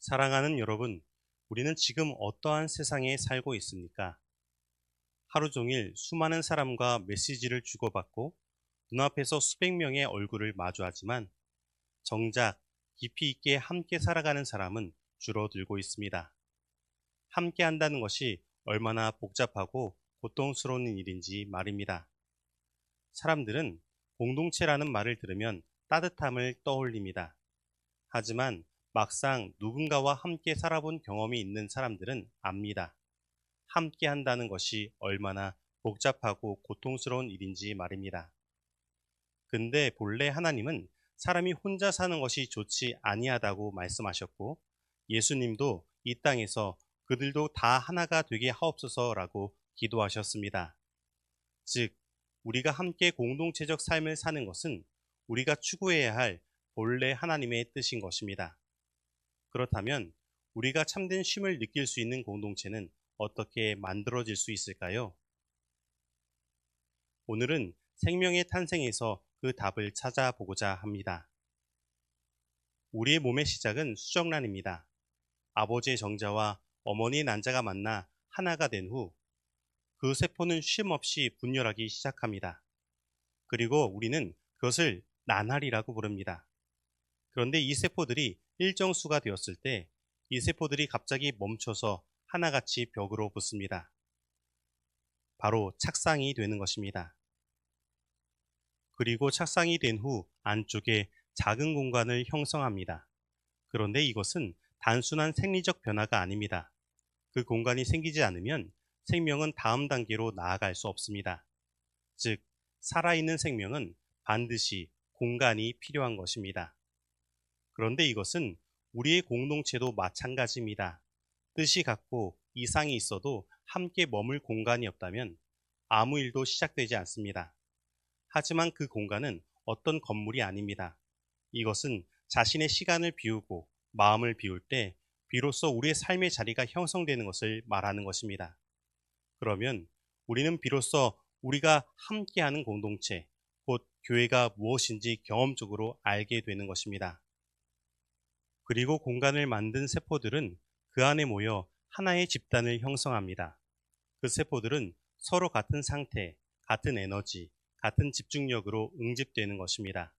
사랑하는 여러분, 우리는 지금 어떠한 세상에 살고 있습니까? 하루 종일 수많은 사람과 메시지를 주고받고 눈앞에서 수백 명의 얼굴을 마주하지만 정작 깊이 있게 함께 살아가는 사람은 줄어들고 있습니다. 함께 한다는 것이 얼마나 복잡하고 고통스러운 일인지 말입니다. 사람들은 공동체라는 말을 들으면 따뜻함을 떠올립니다. 하지만 막상 누군가와 함께 살아본 경험이 있는 사람들은 압니다. 함께 한다는 것이 얼마나 복잡하고 고통스러운 일인지 말입니다. 근데 본래 하나님은 사람이 혼자 사는 것이 좋지 아니하다고 말씀하셨고, 예수님도 이 땅에서 그들도 다 하나가 되게 하옵소서라고 기도하셨습니다. 즉, 우리가 함께 공동체적 삶을 사는 것은 우리가 추구해야 할 본래 하나님의 뜻인 것입니다. 그렇다면 우리가 참된 쉼을 느낄 수 있는 공동체는 어떻게 만들어질 수 있을까요? 오늘은 생명의 탄생에서 그 답을 찾아보고자 합니다. 우리의 몸의 시작은 수정란입니다. 아버지의 정자와 어머니의 난자가 만나 하나가 된 후 그 세포는 쉼 없이 분열하기 시작합니다. 그리고 우리는 그것을 나날이라고 부릅니다. 그런데 이 세포들이 일정 수가 되었을 때 이 세포들이 갑자기 멈춰서 하나같이 벽으로 붙습니다. 바로 착상이 되는 것입니다. 그리고 착상이 된 후 안쪽에 작은 공간을 형성합니다. 그런데 이것은 단순한 생리적 변화가 아닙니다. 그 공간이 생기지 않으면 생명은 다음 단계로 나아갈 수 없습니다. 즉, 살아있는 생명은 반드시 공간이 필요한 것입니다. 그런데 이것은 우리의 공동체도 마찬가지입니다. 뜻이 같고 이상이 있어도 함께 머물 공간이 없다면 아무 일도 시작되지 않습니다. 하지만 그 공간은 어떤 건물이 아닙니다. 이것은 자신의 시간을 비우고 마음을 비울 때 비로소 우리의 삶의 자리가 형성되는 것을 말하는 것입니다. 그러면 우리는 비로소 우리가 함께하는 공동체, 곧 교회가 무엇인지 경험적으로 알게 되는 것입니다. 그리고 공간을 만든 세포들은 그 안에 모여 하나의 집단을 형성합니다. 그 세포들은 서로 같은 상태, 같은 에너지, 같은 집중력으로 응집되는 것입니다.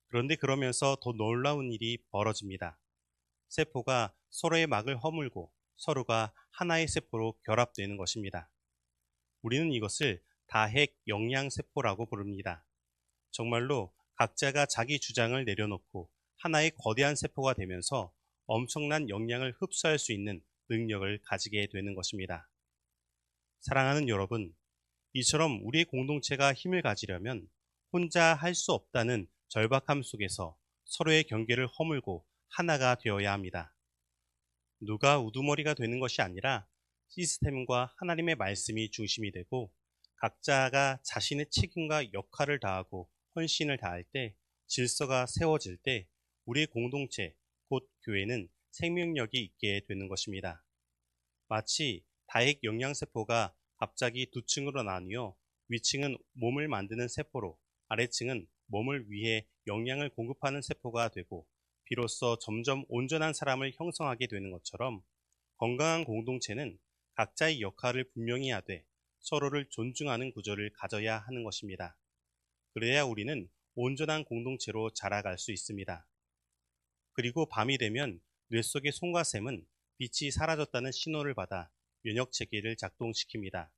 그런데 그러면서 더 놀라운 일이 벌어집니다. 세포가 서로의 막을 허물고 서로가 하나의 세포로 결합되는 것입니다. 우리는 이것을 다핵 영양세포라고 부릅니다. 정말로 각자가 자기 주장을 내려놓고 하나의 거대한 세포가 되면서 엄청난 영양을 흡수할 수 있는 능력을 가지게 되는 것입니다. 사랑하는 여러분, 이처럼 우리의 공동체가 힘을 가지려면 혼자 할 수 없다는 절박함 속에서 서로의 경계를 허물고 하나가 되어야 합니다. 누가 우두머리가 되는 것이 아니라 시스템과 하나님의 말씀이 중심이 되고 각자가 자신의 책임과 역할을 다하고 헌신을 다할 때 질서가 세워질 때 우리의 공동체, 곧 교회는 생명력이 있게 되는 것입니다. 마치 다핵 영양세포가 갑자기 두 층으로 나뉘어 위층은 몸을 만드는 세포로 아래층은 몸을 위해 영양을 공급하는 세포가 되고 비로소 점점 온전한 사람을 형성하게 되는 것처럼 건강한 공동체는 각자의 역할을 분명히 하되 서로를 존중하는 구조를 가져야 하는 것입니다. 그래야 우리는 온전한 공동체로 자라갈 수 있습니다. 그리고 밤이 되면 뇌 속의 손과 샘은 빛이 사라졌다는 신호를 받아 면역 체계를 작동시킵니다.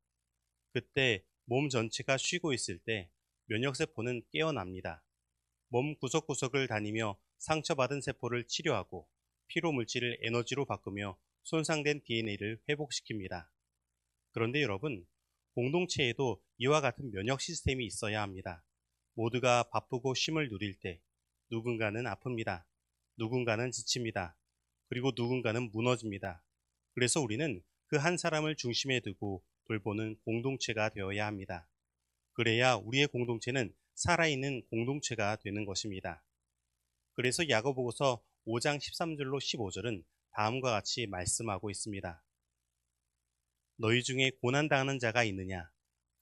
그때 몸 전체가 쉬고 있을 때 면역세포는 깨어납니다. 몸 구석구석을 다니며 상처받은 세포를 치료하고 피로 물질을 에너지로 바꾸며 손상된 DNA를 회복시킵니다. 그런데 여러분, 공동체에도 이와 같은 면역 시스템이 있어야 합니다. 모두가 바쁘고 쉼을 누릴 때 누군가는 아픕니다. 누군가는 지칩니다. 그리고 누군가는 무너집니다. 그래서 우리는 그 한 사람을 중심에 두고 돌보는 공동체가 되어야 합니다. 그래야 우리의 공동체는 살아있는 공동체가 되는 것입니다. 그래서 야고보서 5장 13절로 15절은 다음과 같이 말씀하고 있습니다. 너희 중에 고난당하는 자가 있느냐?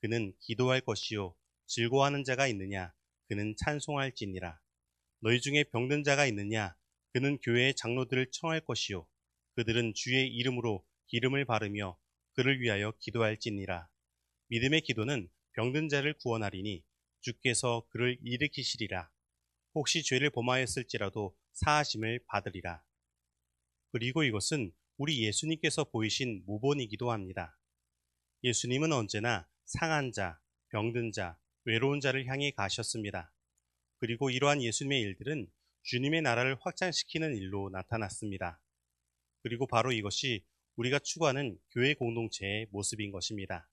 그는 기도할 것이요. 즐거워하는 자가 있느냐? 그는 찬송할지니라. 너희 중에 병든 자가 있느냐? 그는 교회의 장로들을 청할 것이요 그들은 주의 이름으로 기름을 바르며 그를 위하여 기도할지니라. 믿음의 기도는 병든 자를 구원하리니 주께서 그를 일으키시리라. 혹시 죄를 범하였을지라도 사하심을 받으리라. 그리고 이것은 우리 예수님께서 보이신 모본이기도 합니다. 예수님은 언제나 상한 자, 병든 자, 외로운 자를 향해 가셨습니다. 그리고 이러한 예수님의 일들은 주님의 나라를 확장시키는 일로 나타났습니다. 그리고 바로 이것이 우리가 추구하는 교회 공동체의 모습인 것입니다.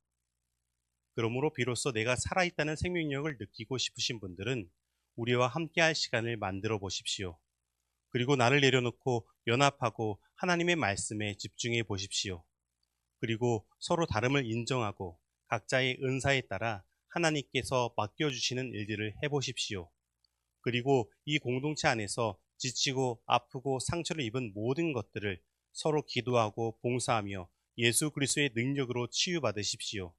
그러므로 비로소 내가 살아있다는 생명력을 느끼고 싶으신 분들은 우리와 함께할 시간을 만들어 보십시오. 그리고 나를 내려놓고 연합하고 하나님의 말씀에 집중해 보십시오. 그리고 서로 다름을 인정하고 각자의 은사에 따라 하나님께서 맡겨주시는 일들을 해보십시오. 그리고 이 공동체 안에서 지치고 아프고 상처를 입은 모든 것들을 서로 기도하고 봉사하며 예수 그리스도의 능력으로 치유받으십시오.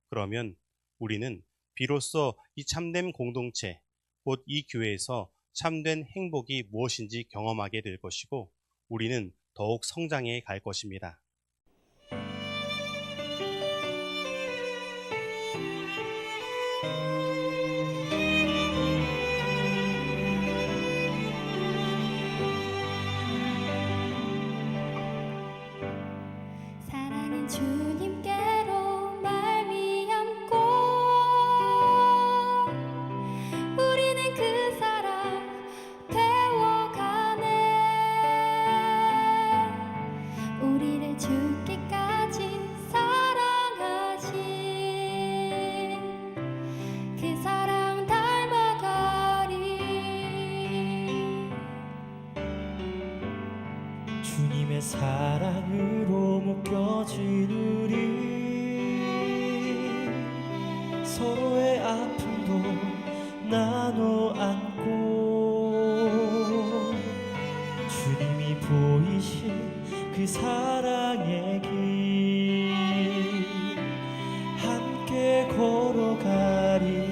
그러면 우리는 비로소 이 참된 공동체, 곧 이 교회에서 참된 행복이 무엇인지 경험하게 될 것이고 우리는 더욱 성장해 갈 것입니다. 사랑은 주님께로 말미암고 우리는 그 사랑 되어가네. 우리를 죽기까지 사랑하신 그 사랑 닮아가리. 주님의 사랑으로 묶여진 우리, 서로의 아픔도 나눠 안고 주님이 보이신 그 사랑의 길 함께 걸어가리.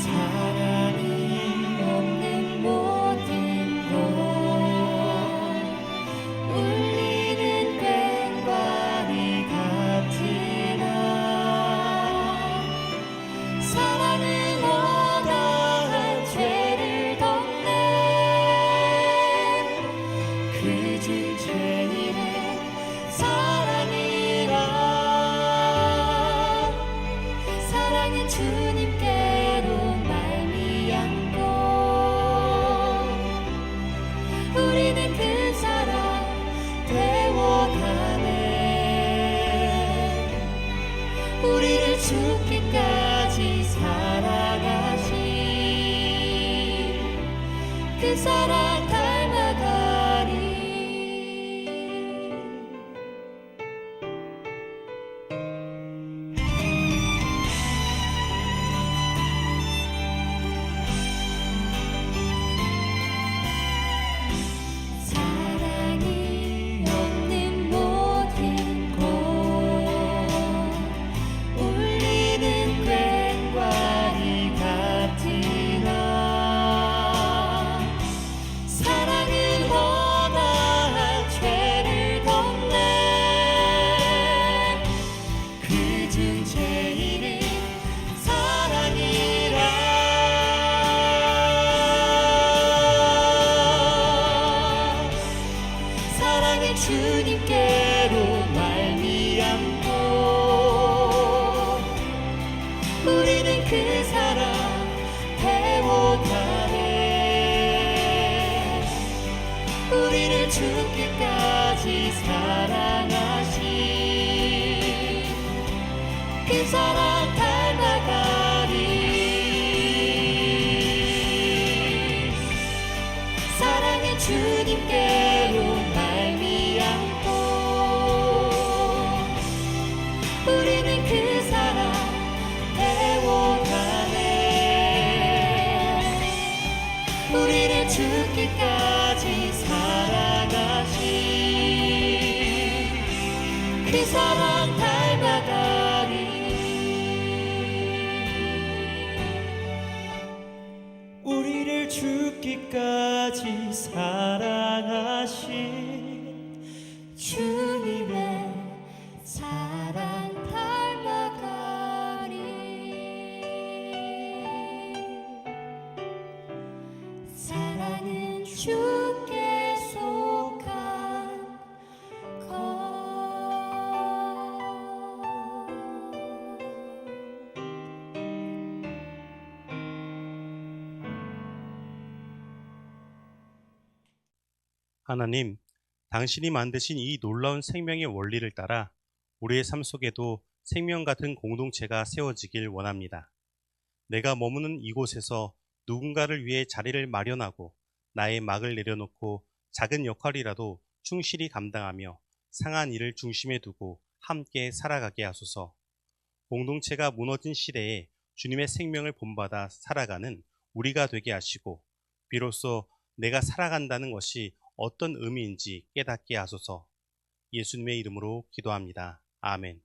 사랑이 없는 모든 곳 울리는 꽹과리 같으나 사랑은 허다한 죄를 덮네. 그 중 제일은 사랑이라. 사랑은 주님께로 말미암고 우리는 그 사랑 되어가네. 우리를 죽기까지 사랑하신 그 사랑 닮아가리. 사랑이 없는 모든 곳 울리는 꽹과리 같으나 사랑은 허다한 죄를 덮네. 그 중 제일은 사랑이라. 사랑은 주님께로 말미암고 우리는 그 사랑 배워가네. 우리를 죽기까지 사랑하신 그 사랑 닮아가리. 사랑은 주님께로 말미암고 우리는 그 사랑 배워가네. 우리를 죽기까지 사랑하신 그 사랑 닮아가리. 끝까지 사랑하신 주님의 사랑 닮아가리. 사랑은 주께 속한 것. 하나님, 당신이 만드신 이 놀라운 생명의 원리를 따라 우리의 삶 속에도 생명 같은 공동체가 세워지길 원합니다. 내가 머무는 이곳에서 누군가를 위해 자리를 마련하고 나의 막을 내려놓고 작은 역할이라도 충실히 감당하며 상한 일을 중심에 두고 함께 살아가게 하소서. 공동체가 무너진 시대에 주님의 생명을 본받아 살아가는 우리가 되게 하시고 비로소 내가 살아간다는 것이 어떤 의미인지 깨닫게 하소서. 예수님의 이름으로 기도합니다. 아멘.